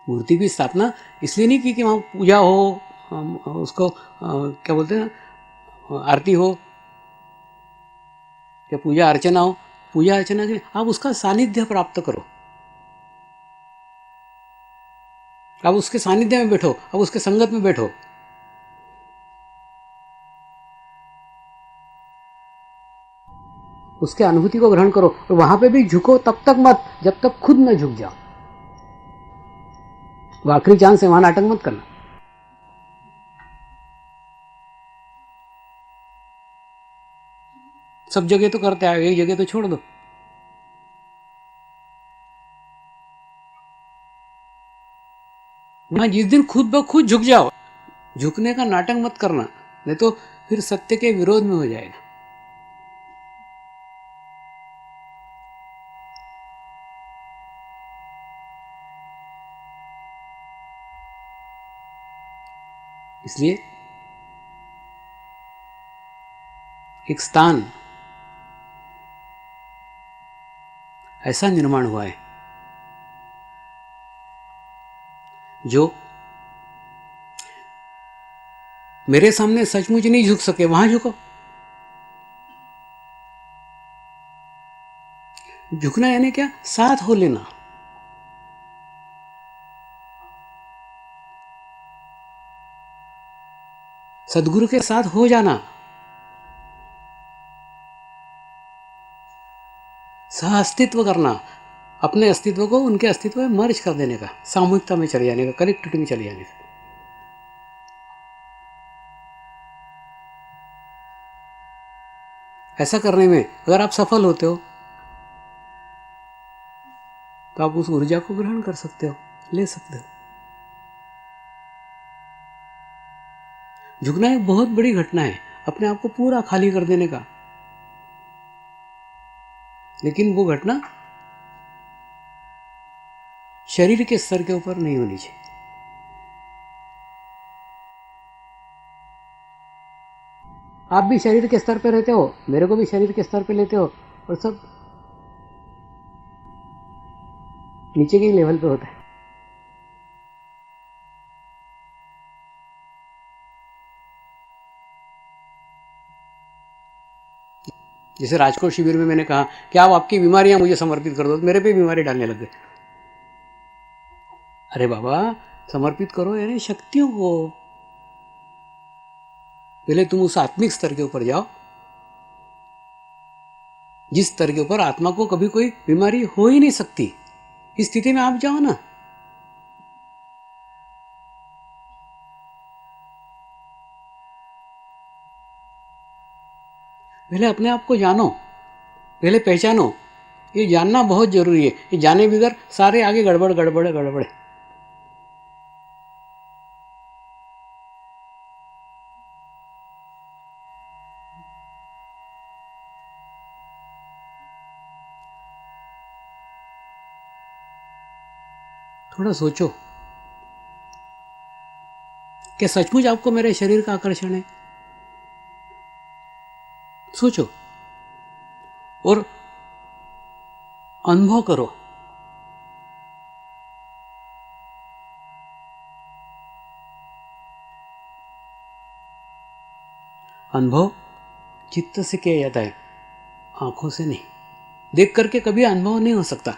मूर्ति की स्थापना इसलिए नहीं की कि वहां पूजा हो, उसको क्या बोलते हैं ना, आरती हो या पूजा अर्चना हो। पूजा अर्चना के लिए आप उसका सानिध्य प्राप्त करो, आप उसके सानिध्य में बैठो, आप उसके संगत में बैठो। उसके अनुभूति को ग्रहण करो, और वहां पे भी झुको तब तक मत जब तक खुद न झुक जाओ। वो आखिरी चांस है, वहां नाटक मत करना। सब जगह तो करते आए, एक जगह तो छोड़ दो। वहां जिस दिन खुद ब खुद झुक जाओ, झुकने का नाटक मत करना, नहीं तो फिर सत्य के विरोध में हो जाएगा। इसलिए एक स्थान ऐसा निर्माण हुआ है जो मेरे सामने सचमुच नहीं झुक सके, वहां झुको। झुकना यानी क्या? साथ हो लेना। सदगुरु के साथ हो जाना, सह अस्तित्व करना, अपने अस्तित्व को उनके अस्तित्व में मर्ज कर देने का, सामूहिकता में चले जाने का, कनेक्टिविटी में चले जाने का। ऐसा करने में अगर आप सफल होते हो तो आप उस ऊर्जा को ग्रहण कर सकते हो, ले सकते हो। झुकना एक बहुत बड़ी घटना है, अपने आप को पूरा खाली कर देने का। लेकिन वो घटना शरीर के स्तर के ऊपर नहीं होनी चाहिए। आप भी शरीर के स्तर पे रहते हो, मेरे को भी शरीर के स्तर पे लेते हो, और सब नीचे के लेवल पे होता है। जैसे राजकोट शिविर में मैंने कहा कि आप आपकी बीमारियां मुझे समर्पित कर दो, तो मेरे पे बीमारी डालने लग गए। अरे बाबा, समर्पित करो यानी शक्तियों को। पहले तुम उस आत्मिक स्तर के ऊपर जाओ जिस स्तर के ऊपर आत्मा को कभी कोई बीमारी हो ही नहीं सकती। इस स्थिति में आप जाओ ना। पहले अपने आप को जानो, पहले पहचानो। ये जानना बहुत जरूरी है। ये जाने बगैर सारे आगे गड़बड़ गड़बड़ गड़बड़। थोड़ा सोचो, क्या सचमुच आपको मेरे शरीर का आकर्षण है? सोचो और अनुभव करो। अनुभव चित्त से किया जाता है, आंखों से नहीं। देख करके कभी अनुभव नहीं हो सकता।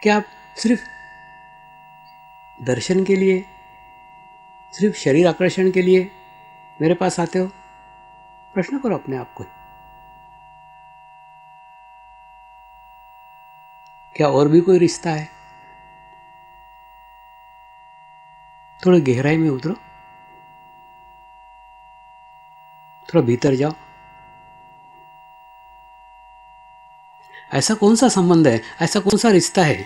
क्या आप सिर्फ दर्शन के लिए, सिर्फ शरीर आकर्षण के लिए मेरे पास आते हो? प्रश्न करो अपने आप को। क्या और भी कोई रिश्ता है? थोड़ा गहराई में उतरो, थोड़ा भीतर जाओ। ऐसा कौन सा संबंध है, ऐसा कौन सा रिश्ता है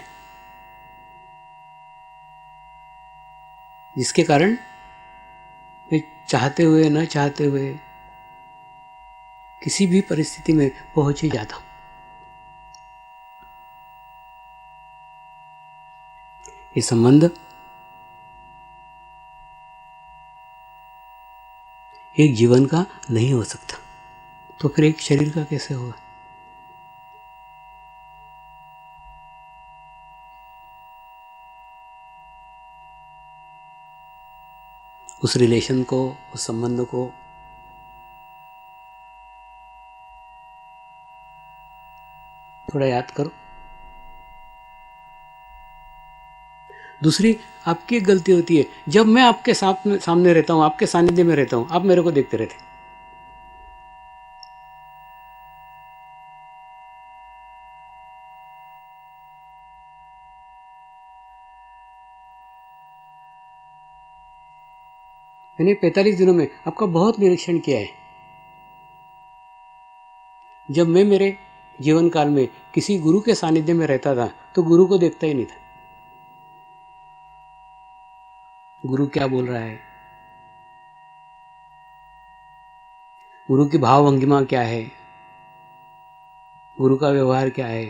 जिसके कारण मैं चाहते हुए न चाहते हुए किसी भी परिस्थिति में पहुंच ही जाता हूं? ये संबंध एक जीवन का नहीं हो सकता, तो फिर एक शरीर का कैसे होगा? उस रिलेशन को, उस संबंध को थोड़ा याद करो। दूसरी आपकी एक गलती होती है, जब मैं आपके सामने रहता हूं, आपके सानिध्य में रहता हूं, आप मेरे को देखते रहते। मैंने 45 दिनों में आपका बहुत निरीक्षण किया है। जब मैं मेरे जीवन काल में किसी गुरु के सानिध्य में रहता था तो गुरु को देखता ही नहीं था। गुरु क्या बोल रहा है, गुरु की भाव भंगिमा क्या है, गुरु का व्यवहार क्या है,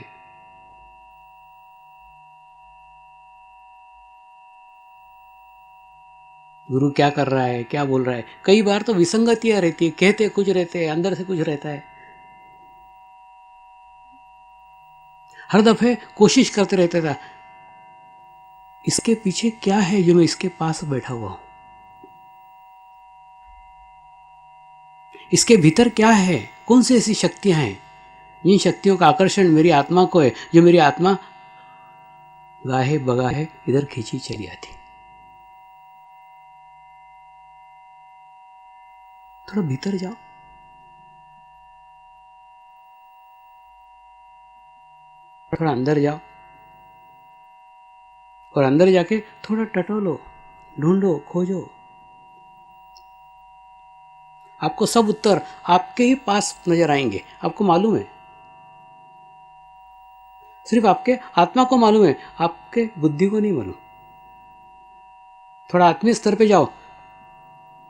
गुरु क्या कर रहा है, क्या बोल रहा है। कई बार तो विसंगतियां रहती है, कहते कुछ रहते हैं, अंदर से कुछ रहता है। हर दफे कोशिश करते रहता था, इसके पीछे क्या है जो मैं इसके पास बैठा हुआ हूं, इसके भीतर क्या है, कौन सी ऐसी शक्तियां हैं जिन शक्तियों का आकर्षण मेरी आत्मा को है, जो मेरी आत्मा गाहे बगाहे इधर खींची चली आती। थोड़ा भीतर जाओ, थोड़ा अंदर जाओ और अंदर जाके थोड़ा टटोलो, ढूंढो, खोजो। आपको सब उत्तर आपके ही पास नजर आएंगे, आपको मालूम है। सिर्फ आपके आत्मा को मालूम है, आपके बुद्धि को नहीं मालूम। थोड़ा आत्मीय स्तर पे जाओ,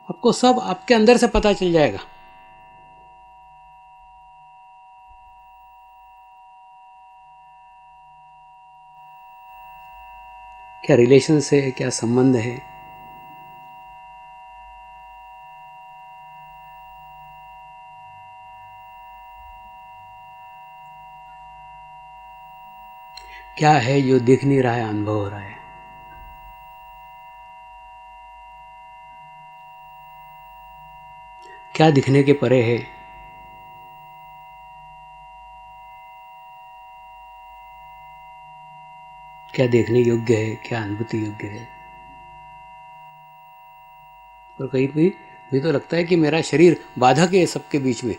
आपको सब आपके अंदर से पता चल जाएगा। क्या रिलेशन से है, क्या संबंध है, क्या है जो दिख नहीं रहा है, अनुभव हो रहा है। क्या दिखने के परे है, क्या देखने योग्य है, क्या अनुभूति योग्य है। और कहीं भी तो लगता है कि मेरा शरीर बाधक है सबके बीच में,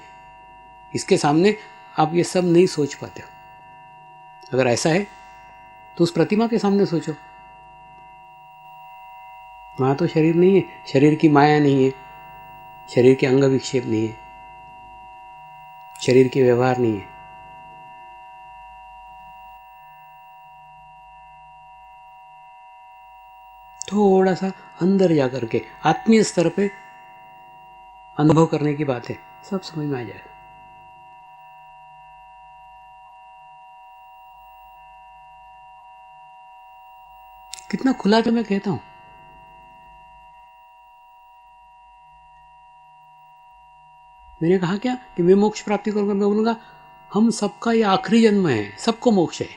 इसके सामने आप ये सब नहीं सोच पाते हो। अगर ऐसा है तो उस प्रतिमा के सामने सोचो, वहां तो शरीर नहीं है, शरीर की माया नहीं है, शरीर के अंग विक्षेप नहीं है, शरीर के व्यवहार नहीं है। थोड़ा सा अंदर जाकर के आत्मीय स्तर पे अनुभव करने की बात है, सब समझ में आ जाएगा। कितना खुला तो मैं कहता हूं। मैंने कहा क्या कि मैं मोक्ष प्राप्ति करूंगा, मैं बोलूंगा हम सबका ये आखिरी जन्म है, सबको मोक्ष है।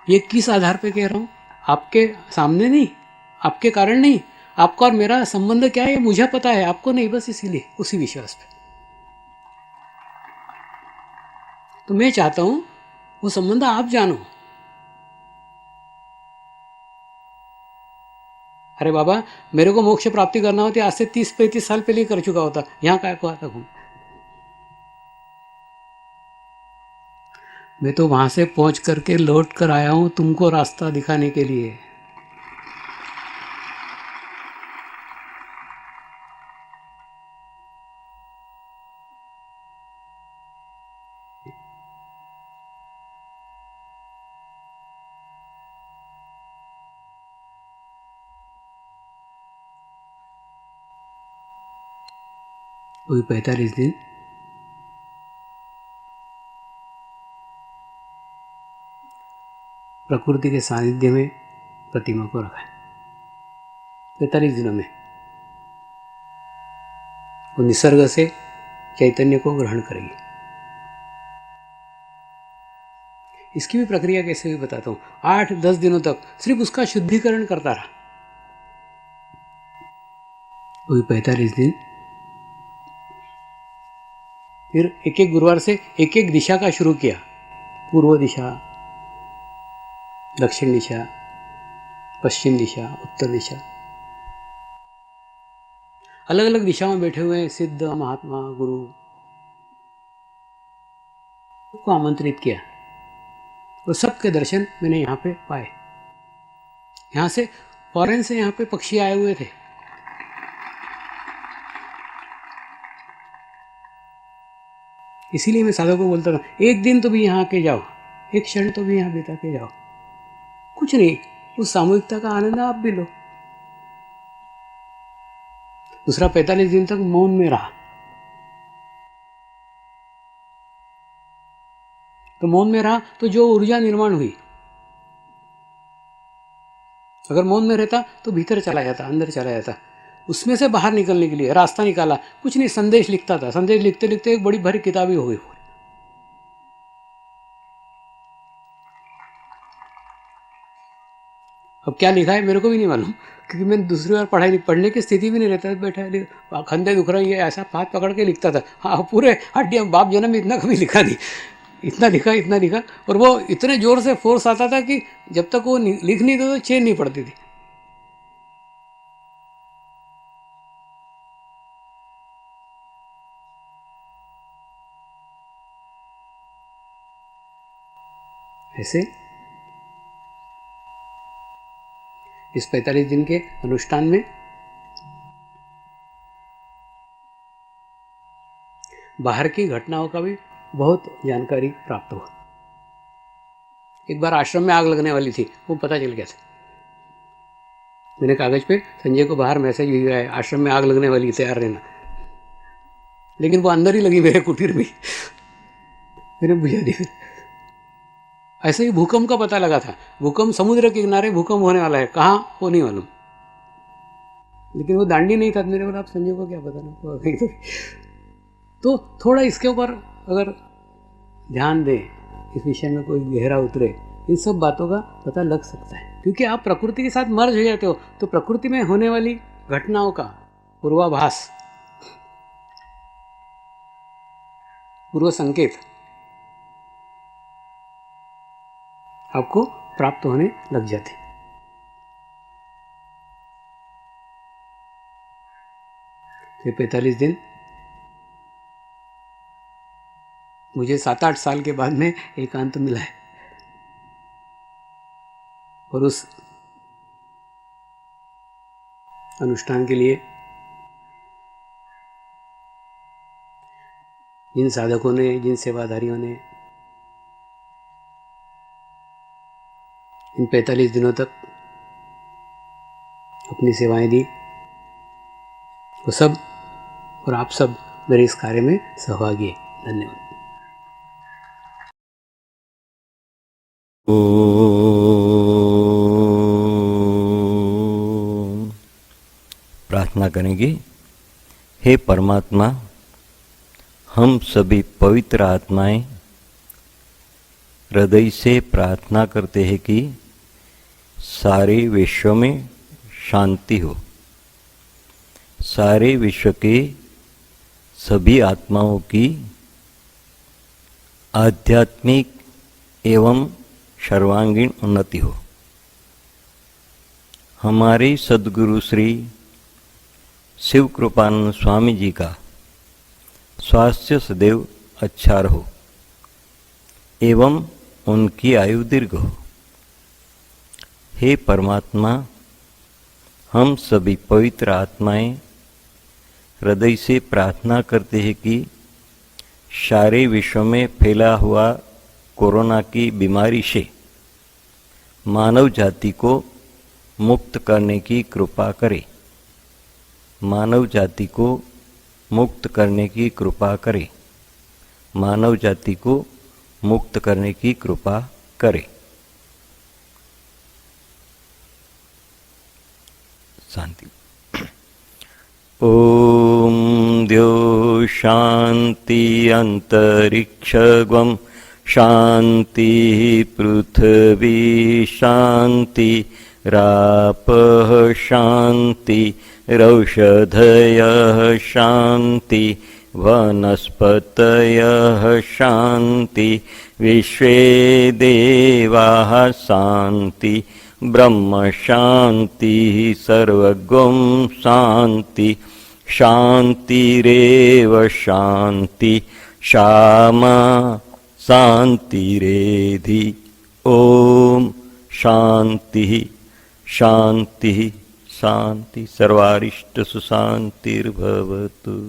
ये किस आधार पे कह रहा हूं? आपके सामने नहीं, आपके कारण नहीं, आपका और मेरा संबंध क्या है मुझे पता है, आपको नहीं, बस इसीलिए उसी विश्वास पे। तो मैं चाहता हूं वो संबंध आप जानो, अरे बाबा, मेरे को मोक्ष प्राप्ति करना होती आज से 30-35 साल पहले ही कर चुका होता, यहाँ काय को आता घूम। मैं तो वहां से पहुंच करके लौट कर आया हूं तुमको रास्ता दिखाने के लिए। वही 45 दिन प्रकृति के सानिध्य में प्रतिमा को रखा है। 45 दिनों में वो निसर्ग से चैतन्य को ग्रहण करेगी। इसकी भी प्रक्रिया कैसे हुई बताता हूँ। 8-10 दिनों तक सिर्फ उसका शुद्धिकरण करता रहा। वही 45 दिन फिर एक एक गुरुवार से एक एक दिशा का शुरू किया। पूर्व दिशा, दक्षिण दिशा, पश्चिम दिशा, उत्तर दिशा, अलग अलग दिशाओं में बैठे हुए सिद्ध महात्मा गुरु को आमंत्रित किया और सबके दर्शन मैंने यहाँ पे पाए। यहाँ से फॉरेन से यहाँ पे पक्षी आए हुए थे। इसीलिए मैं साधक को बोलता था, एक दिन तो भी यहाँ आके जाओ, एक क्षण तो भी यहाँ बिता के जाओ। कुछ नहीं, उस सामूहिकता का आनंद आप भी लो। दूसरा 45 दिन तक मौन में रहा। तो मौन में रहा तो जो ऊर्जा निर्माण हुई, अगर मौन में रहता तो भीतर चला जाता, अंदर चला जाता। उसमें से बाहर निकलने के लिए रास्ता निकाला। कुछ नहीं, संदेश लिखता था। संदेश लिखते लिखते एक बड़ी भारी किताब ही हो गई। अब क्या लिखा है मेरे को भी नहीं मालूम, क्योंकि मैंने दूसरी बार पढ़ने की स्थिति भी नहीं रहता। बैठा खंदे दुख रही है, ऐसा हाथ पकड़ के लिखता था। हाँ, पूरे हड्डियाँ, बाप जन्म में इतना कभी लिखा नहीं। इतना लिखा और वो इतने जोर से फोर्स आता था कि जब तक वो लिख नहीं था तो चैन नहीं पड़ती थी। ऐसे इस 45 दिन के अनुष्ठान में बाहर की घटनाओं का भी बहुत जानकारी प्राप्त हुआ। एक बार आश्रम में आग लगने वाली थी, वो पता चल गया था। मैंने कागज पे संजय को बाहर मैसेज भेजा है, आश्रम में आग लगने वाली, तैयार रहना। लेकिन वो अंदर ही लगी मेरे कुटीर में। मैंने बुझा दी। ऐसे ही भूकंप का पता लगा था। भूकंप, समुद्र के किनारे भूकंप होने वाला है, कहाँ वो नहीं मालूम। लेकिन वो दांडी नहीं था। मेरे बोला, आप संजय को क्या पता ना। तो थोड़ा इसके ऊपर अगर ध्यान दें, इस विषय में कोई गहरा उतरे, इन सब बातों का पता लग सकता है। क्योंकि आप प्रकृति के साथ मर्ज हो जाते हो, तो प्रकृति में होने वाली घटनाओं का पूर्वाभास, पूर्व संकेत आपको प्राप्त होने लग जाते। ये 45 दिन मुझे 7-8 साल के बाद में एकांत मिला है। और उस अनुष्ठान के लिए जिन साधकों ने, जिन सेवाधारियों ने इन 45 दिनों तक अपनी सेवाएं दी, वो सब और आप सब मेरे इस कार्य में सहभागी हैं। धन्यवाद। प्रार्थना करेंगे। हे परमात्मा, हम सभी पवित्र आत्माएं हृदय से प्रार्थना करते हैं कि सारे विश्व में शांति हो, सारे विश्व के सभी आत्माओं की आध्यात्मिक एवं सर्वांगीण उन्नति हो। हमारे सद्गुरु श्री शिव कृपानंद स्वामी जी का स्वास्थ्य सदैव अच्छा रहो एवं उनकी आयु दीर्घ हो। हे परमात्मा, हम सभी पवित्र आत्माएं हृदय से प्रार्थना करते हैं कि सारे विश्व में फैला हुआ कोरोना की बीमारी से मानव जाति को मुक्त करने की कृपा करे। मानव जाति को मुक्त करने की कृपा करे। मानव जाति को मुक्त करने की कृपा करे। शांति। ओम द्यो शांति अंतरिक्षगम शांति पृथ्वी शांति रापः शांति रौषधयः शांति वनस्पतयः शांति विश्वे देवाः शांति ब्रह्म शांति सर्वगुं शांति शांतिरेव शांति क्षमा शांतिरेधि। ओम शांति शांति शांति। सर्वारिष्ट सुशांतिर्भवतु।